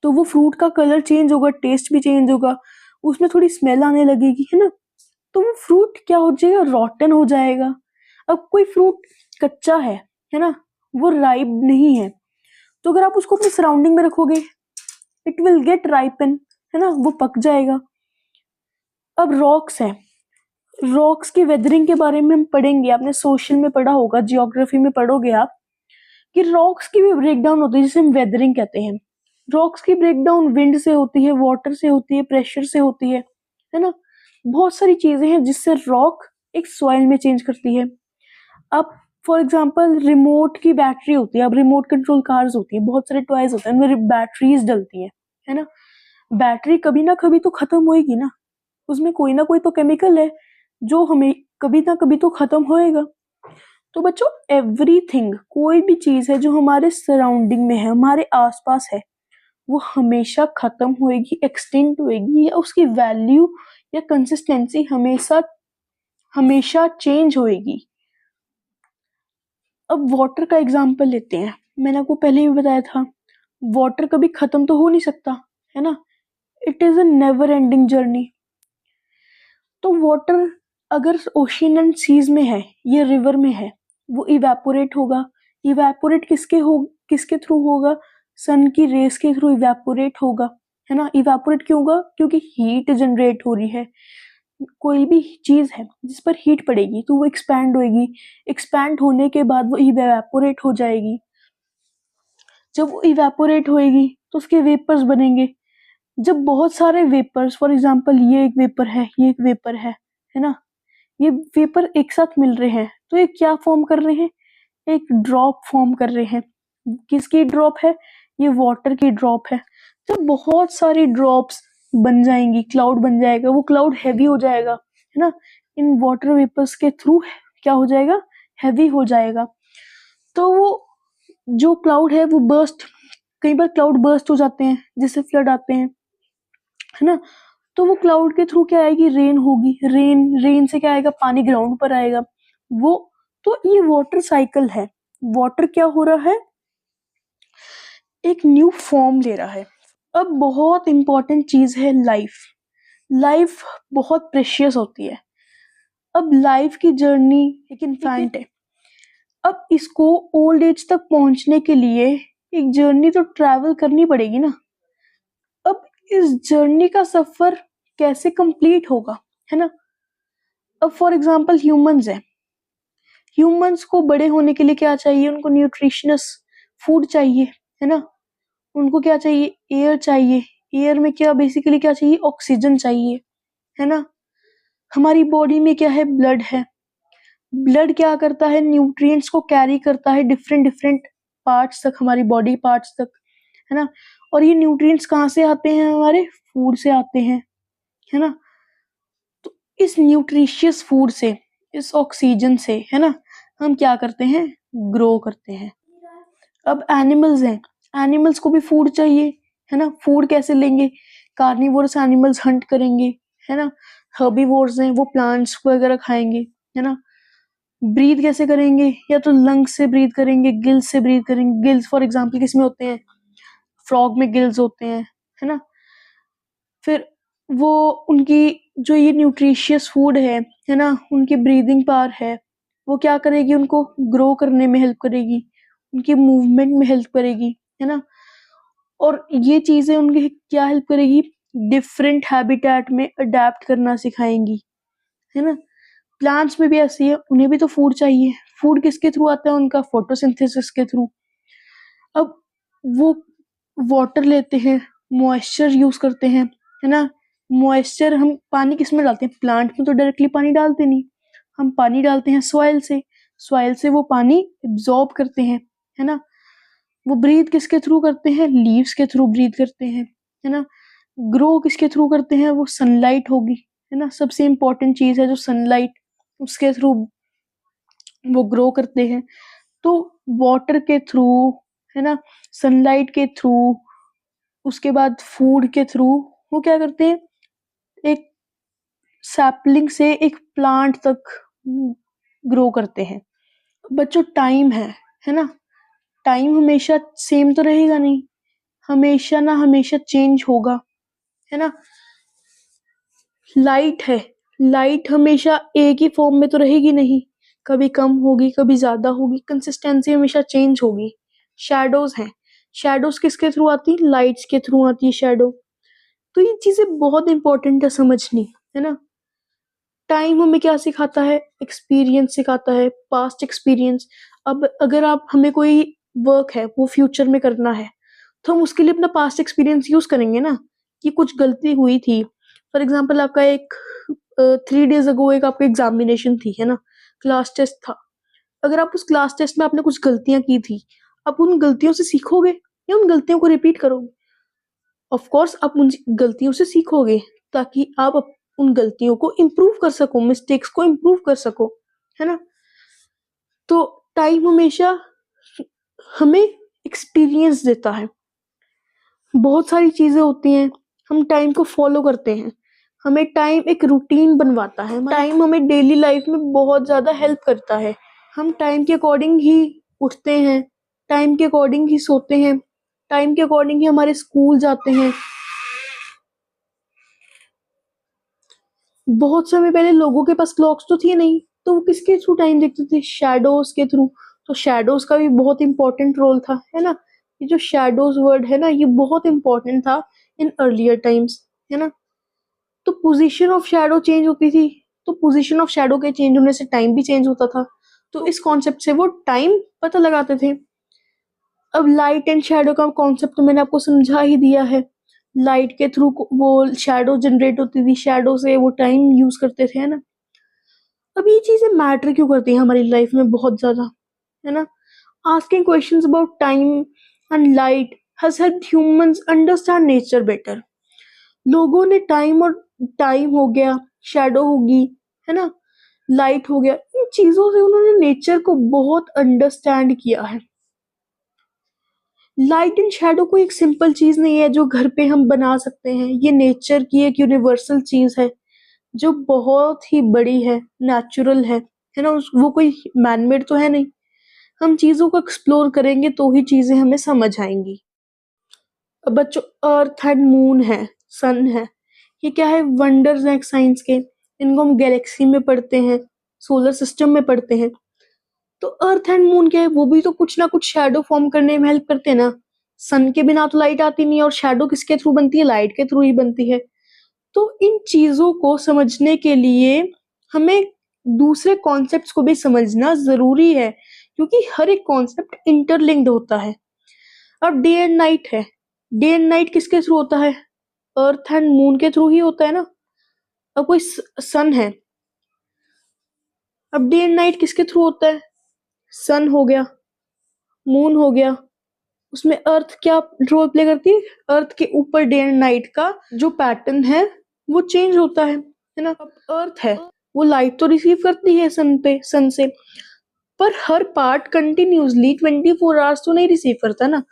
तो वो फ्रूट का कलर चेंज होगा, टेस्ट भी चेंज होगा, उसमें थोड़ी स्मेल आने लगेगी, है ना। तो वो फ्रूट क्या हो जाएगा? रॉटन हो जाएगा। अब कोई फ्रूट कच्चा है ना, वो राइप नहीं है, तो अगर आप उसको अपनी सराउंडिंग में रखोगे इट विल गेट राइपन, है ना, वो पक जाएगा। अब रॉक्स है, रॉक्स की वेदरिंग के बारे में हम पढ़ेंगे, आपने सोशल में पढ़ा होगा, जियोग्राफी में पढ़ोगे आप कि रॉक्स की भी ब्रेकडाउन होती है जिसे हम वेदरिंग कहते हैं। रॉक्स की ब्रेकडाउन विंड से होती है, वाटर से होती है, प्रेशर से होती है ना। बहुत सारी चीजें हैं जिससे रॉक एक सॉइल में चेंज करती है। अब फॉर एग्जांपल रिमोट की बैटरी होती है, अब रिमोट कंट्रोल कार्स होती है, बहुत सारे टॉयज होते हैं, उनमें बैटरीज डलती है ना। बैटरी कभी ना कभी तो खत्म होएगी ना, उसमें कोई ना कोई तो केमिकल है जो हमें कभी ना कभी तो खत्म होएगा। तो बच्चों एवरीथिंग, कोई भी चीज है जो हमारे सराउंडिंग में है, हमारे आसपास है, वो हमेशा खत्म होएगी, एक्सटिंक्ट होएगी, या उसकी वैल्यू या कंसिस्टेंसी हमेशा हमेशा चेंज होएगी। अब वाटर का एग्जांपल लेते हैं। मैंने आपको पहले भी बताया था, वाटर कभी खत्म तो हो नहीं सकता, है ना। It is a never ending journey. तो वाटर अगर ओशियन एंड सीज में है, ये रिवर में है, वो इवेपोरेट होगा। इवेपोरेट किसके थ्रू होगा? सन की रेस के थ्रू इवेपोरेट होगा, है ना। इवेपोरेट क्यों होगा? क्योंकि हीट जनरेट हो रही है। कोई भी चीज है जिस पर हीट पड़ेगी तो वो एक्सपैंड होएगी। एक्सपैंड होने के बाद वो इवेपोरेट हो जाएगी। जब वो इवेपोरेट होएगी तो उसके वेपर्स बनेंगे। जब बहुत सारे वेपर्स, फॉर एग्जांपल ये एक वेपर है, ये एक वेपर है ना, ये वेपर एक साथ मिल रहे हैं तो ये क्या फॉर्म कर रहे हैं? एक ड्रॉप फॉर्म कर रहे हैं। किसकी ड्रॉप है? ये वाटर की ड्रॉप है। जब बहुत सारी ड्रॉप्स बन जाएंगी, क्लाउड बन जाएगा, वो क्लाउड हैवी हो जाएगा, है ना। इन वाटर वेपर्स के थ्रू क्या हो जाएगा? हैवी हो जाएगा। तो वो जो क्लाउड है वो बर्स्ट, कई बार क्लाउड बर्स्ट हो जाते हैं जिससे फ्लड आते हैं, है ना। तो वो क्लाउड के थ्रू क्या आएगी? रेन होगी। रेन से क्या आएगा? पानी ग्राउंड पर आएगा। वो तो ये वाटर साइकिल है। वाटर क्या हो रहा है? एक न्यू फॉर्म ले रहा है। अब बहुत इंपॉर्टेंट चीज है लाइफ। लाइफ बहुत प्रेशियस होती है। अब लाइफ की जर्नी एक इन्फेंट है। अब इसको ओल्ड एज तक पहुंचने के लिए एक जर्नी तो ट्रैवल करनी पड़ेगी ना। अब इस जर्नी का सफर कैसे कंप्लीट होगा, है ना। अब फॉर एग्जांपल ह्यूमंस है। ह्यूमंस को बड़े होने के लिए क्या चाहिए? उनको न्यूट्रिशनस फूड चाहिए, है ना। उनको क्या चाहिए? एयर चाहिए। एयर में क्या बेसिकली क्या चाहिए? ऑक्सीजन चाहिए, है ना। हमारी बॉडी में क्या है? ब्लड है। ब्लड क्या करता है? न्यूट्रिएंट्स को कैरी करता है डिफरेंट डिफरेंट पार्ट्स तक, हमारी बॉडी पार्ट्स तक, है ना। और ये न्यूट्रिएंट्स कहाँ से आते हैं? हमारे फूड से आते हैं, है ना। तो इस न्यूट्रिशियस फूड से, इस ऑक्सीजन से, है ना, हम क्या करते हैं? ग्रो करते हैं। अब एनिमल्स हैं। एनिमल्स को भी फूड चाहिए, है ना। फूड कैसे लेंगे? कार्निवोरस एनिमल्स हंट करेंगे, है ना। हर्बीवोर्स हैं, वो प्लांट्स वगैरह खाएंगे, है ना। ब्रीथ कैसे करेंगे? या तो लंग्स से ब्रीथ करेंगे, गिल्स से ब्रीथ करेंगे। गिल्स फॉर एग्जांपल किसमें होते हैं? फ्रॉग में गिल्स होते हैं, है ना। फिर वो उनकी जो ये न्यूट्रिशियस फूड है ना, उनकी ब्रीदिंग पावर है, वो क्या करेगी? उनको ग्रो करने में हेल्प करेगी, उनकी मूवमेंट में हेल्प करेगी, है ना। और ये चीजें उनकी क्या हेल्प करेगी? डिफरेंट हैबिटेट में अडेप्ट करना सिखाएंगी, है ना। प्लांट्स में भी ऐसी है, उन्हें भी तो फूड चाहिए। फूड किसके थ्रू आता है? उनका फोटोसिंथेसिस के थ्रू। अब वो वाटर लेते हैं, मॉइस्चर यूज करते हैं, है ना। मॉइस्चर हम पानी किस में डालते हैं? प्लांट में तो डायरेक्टली पानी डालते नहीं, हम पानी डालते हैं सॉइल से। सॉइल से वो पानी एब्जॉर्ब करते हैं, है ना। वो ब्रीथ किसके थ्रू करते हैं? लीव्स के थ्रू ब्रीथ करते हैं, है ना। ग्रो किसके थ्रू करते हैं? वो सनलाइट होगी, है ना। सबसे इंपॉर्टेंट चीज है जो सनलाइट, उसके थ्रू वो ग्रो करते हैं। तो वाटर के थ्रू, है ना, सनलाइट के थ्रू, उसके बाद फूड के थ्रू वो क्या करते हैं? एक सैपलिंग से एक प्लांट तक ग्रो करते हैं। बच्चों टाइम है ना। टाइम हमेशा सेम तो रहेगा नहीं, हमेशा ना हमेशा चेंज होगा, है ना। लाइट है, लाइट हमेशा एक ही फॉर्म में तो रहेगी नहीं, कभी कम होगी, कभी ज्यादा होगी, कंसिस्टेंसी हमेशा चेंज होगी। शैडोज हैं। शैडोज किसके थ्रू आती है? लाइट्स के थ्रू आती है शैडो। तो ये चीजें बहुत इंपॉर्टेंट है समझनी, है ना। टाइम हमें क्या सिखाता है? एक्सपीरियंस सिखाता है, पास्ट एक्सपीरियंस। अब अगर आप हमें कोई वर्क है वो फ्यूचर में करना है तो हम उसके लिए अपना पास्ट एक्सपीरियंस यूज करेंगे ना, कि कुछ गलती हुई थी। फॉर एग्जाम्पल आपका एक 3 days अगो एक आपका एग्जामिनेशन थी, है ना, क्लास टेस्ट था। अगर आप उस क्लास टेस्ट में आपने कुछ गलतियां की थी, आप उन गलतियों से सीखोगे या उन गलतियों को रिपीट करोगे? ऑफ कोर्स आप उन गलतियों से सीखोगे ताकि आप उन गलतियों को इम्प्रूव कर सको, मिस्टेक्स को इम्प्रूव कर सको, है ना। तो टाइम हमेशा हमें एक्सपीरियंस देता है। बहुत सारी चीजें होती हैं, हम टाइम को फॉलो करते हैं, हमें टाइम एक रूटीन बनवाता है। टाइम हमें डेली लाइफ में बहुत ज्यादा हेल्प करता है। हम टाइम के अकॉर्डिंग ही उठते हैं, टाइम के अकॉर्डिंग ही सोते हैं, टाइम के अकॉर्डिंग ही हमारे स्कूल जाते हैं। बहुत समय पहले लोगों के पास क्लॉक्स तो थी नहीं, तो वो किसके थ्रू टाइम देखते थे? शैडोज के थ्रू। तो शैडोज का भी बहुत इंपॉर्टेंट रोल था, है ना? ये जो शैडोज वर्ड है ना, ये बहुत इंपॉर्टेंट था इन अर्लियर टाइम्स, है ना? तो पोजीशन ऑफ शैडो चेंज होती थी, तो पोजीशन ऑफ शैडो के चेंज होने से टाइम भी चेंज होता था। तो इस कॉन्सेप्ट से वो टाइम पता लगाते थे। अब लाइट एंड शैडो का कॉन्सेप्ट तो मैंने आपको समझा ही दिया है। लाइट के थ्रू वो शैडो जनरेट होती थी, शैडो से वो टाइम यूज करते थे, है ना? अब ये चीजें मैटर क्यों करती हैं हमारी लाइफ में बहुत ज्यादा, है ना? Asking questions about time and light has helped humans understand nature better. लोगों ने टाइम हो गया, शैडो होगी, है ना, लाइट हो गया, इन चीजों से उन्होंने नेचर को बहुत अंडरस्टैंड किया है। लाइट एंड शैडो कोई एक सिंपल चीज नहीं है जो घर पे हम बना सकते हैं। ये नेचर की एक यूनिवर्सल चीज है जो बहुत ही बड़ी है, नेचुरल है ना? वो कोई मैनमेड तो है नहीं। हम चीजों को एक्सप्लोर करेंगे तो ही चीजें हमें समझ आएंगी। अब बच्चों, अर्थ एंड मून है, सन है, ये क्या है? वंडर्स हैं साइंस के। इनको हम गैलेक्सी में पढ़ते हैं, सोलर सिस्टम में पढ़ते हैं। तो अर्थ एंड मून क्या है? वो भी तो कुछ ना कुछ शैडो फॉर्म करने में हेल्प करते हैं ना। सन के बिना तो लाइट आती नहीं है, और शैडो किसके थ्रू बनती है? लाइट के थ्रू ही बनती है। तो इन चीजों को समझने के लिए हमें दूसरे कॉन्सेप्ट्स को भी समझना जरूरी है, क्योंकि हर एक कॉन्सेप्ट इंटरलिंक्ड होता है। अब डे एंड नाइट है, डे एंड नाइट किसके थ्रू होता है? अर्थ एंड मून के थ्रू ही होता है ना। अब कोई सन है, अब डे एंड नाइट किसके थ्रू होता है? सन हो गया, मून हो गया, उसमें अर्थ क्या रोल प्ले करती है? अर्थ के ऊपर डे एंड नाइट का जो पैटर्न है वो चेंज होता है ना? अब अर्थ है, वो लाइट तो रिसीव करती है सन से, पर हर पार्ट कंटिन्यूसली 24 आवर्स तो नहीं रिसीव करता ना।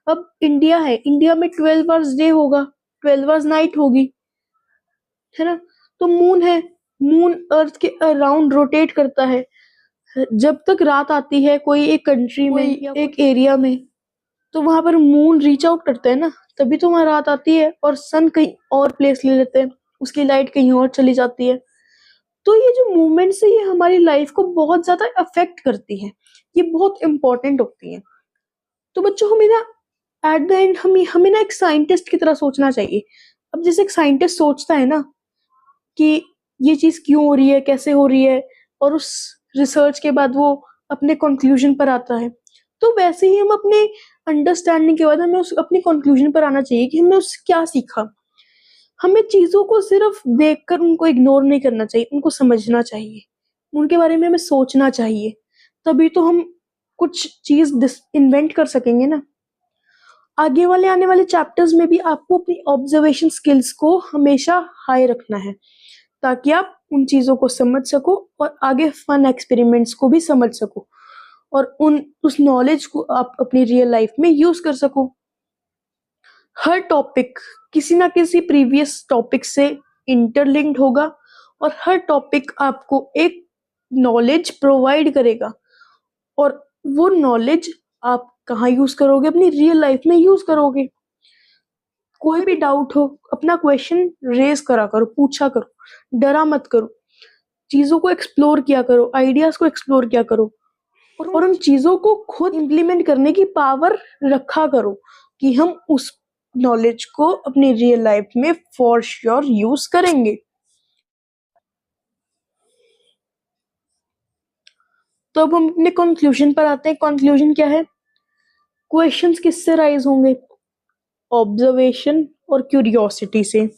अब इंडिया है, इंडिया में 12 आवर्स डे होगा, 12 आवर्स नाइट होगी, है ना? तो मून है, मून अर्थ के अराउंड रोटेट करता है। जब तक रात आती है कोई एक कंट्री में या एक एरिया में, तो वहां पर मून रीच आउट करता है ना, तभी तो वहां रात आती है, और सन कहीं और प्लेस ले लेते हैं, उसकी लाइट कहीं और चली जाती है। तो ये जो मूवमेंट्स है ये हमारी लाइफ को बहुत ज्यादा अफेक्ट करती है, ये बहुत इंपॉर्टेंट होती है। तो बच्चों, हमें ना एट द एंड हमें ना एक साइंटिस्ट की तरह सोचना चाहिए। अब जैसे एक साइंटिस्ट सोचता है ना कि ये चीज क्यों हो रही है, कैसे हो रही है, और उस रिसर्च के बाद वो अपने कंक्लूजन पर आता है, तो वैसे ही हम अपने अंडरस्टैंडिंग के बाद हमें उस अपनी कंक्लूजन पर आना चाहिए कि हमने उससे क्या सीखा। हमें चीजों को सिर्फ देखकर उनको इग्नोर नहीं करना चाहिए, उनको समझना चाहिए, उनके बारे में हमें सोचना चाहिए, तभी तो हम कुछ चीज इन्वेंट कर सकेंगे ना। आगे वाले आने वाले चैप्टर्स में भी आपको अपनी ऑब्जर्वेशन स्किल्स को हमेशा हाई रखना है, ताकि आप उन चीजों को समझ सको और आगे फन एक्सपेरिमेंट्स को भी समझ सको, और उस नॉलेज को आप अपनी रियल लाइफ में यूज कर सको। हर टॉपिक किसी ना किसी प्रीवियस टॉपिक से इंटरलिंक्ड होगा, और हर टॉपिक आपको एक नॉलेज प्रोवाइड करेगा, और वो नॉलेज आप कहाँ यूज करोगे? अपनी रियल लाइफ में यूज करोगे। कोई भी डाउट हो, अपना क्वेश्चन रेज करा करो, पूछा करो, डरा मत करो, चीजों को एक्सप्लोर किया करो, आइडियाज को एक्सप्लोर किया करो, और उन चीजों को खुद इम्प्लीमेंट करने की पावर रखा करो, कि हम उस नॉलेज को अपनी रियल लाइफ में फॉर श्योर यूज करेंगे। तो अब हम अपने कंक्लूजन पर आते हैं। कंक्लूजन क्या है? क्वेश्चंस किससे राइज होंगे? ऑब्जर्वेशन और क्यूरियोसिटी से।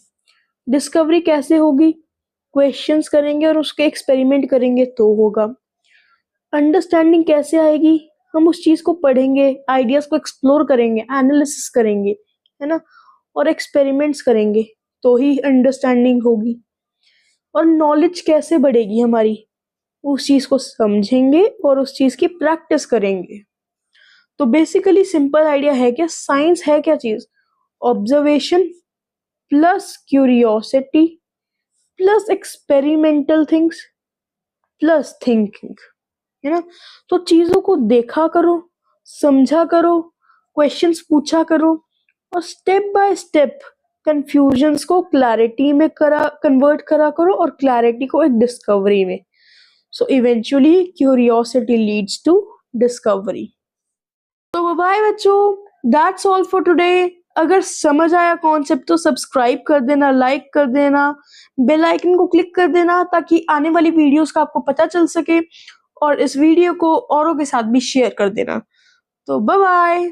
डिस्कवरी कैसे होगी? क्वेश्चंस करेंगे और उसके एक्सपेरिमेंट करेंगे तो होगा। अंडरस्टैंडिंग कैसे आएगी? हम उस चीज को पढ़ेंगे, आइडियाज को एक्सप्लोर करेंगे, एनालिसिस करेंगे, है ना, और एक्सपेरिमेंट्स करेंगे, तो ही अंडरस्टैंडिंग होगी। और नॉलेज कैसे बढ़ेगी हमारी? उस चीज को समझेंगे और उस चीज की प्रैक्टिस करेंगे। तो बेसिकली सिंपल आइडिया है क्या? साइंस है क्या चीज? Observation plus curiosity plus experimental things plus thinking, है ना? तो चीजों को देखा करो, समझा करो, क्वेश्चंस पूछा करो और स्टेप बाय स्टेप कंफ्यूजन्स को क्लैरिटी में कन्वर्ट करा करो और क्लैरिटी को एक डिस्कवरी में. So eventually curiosity leads to discovery. तो बाय बच्चों, दैट्स ऑल फॉर टुडे. अगर समझ आया कॉन्सेप्ट तो सब्सक्राइब कर देना, लाइक कर देना, बेल आइकन को क्लिक कर देना ताकि आने वाली वीडियोस का आपको पता चल सके और इस वीडियो को औरों के साथ भी शेयर कर देना. तो बाय बाय.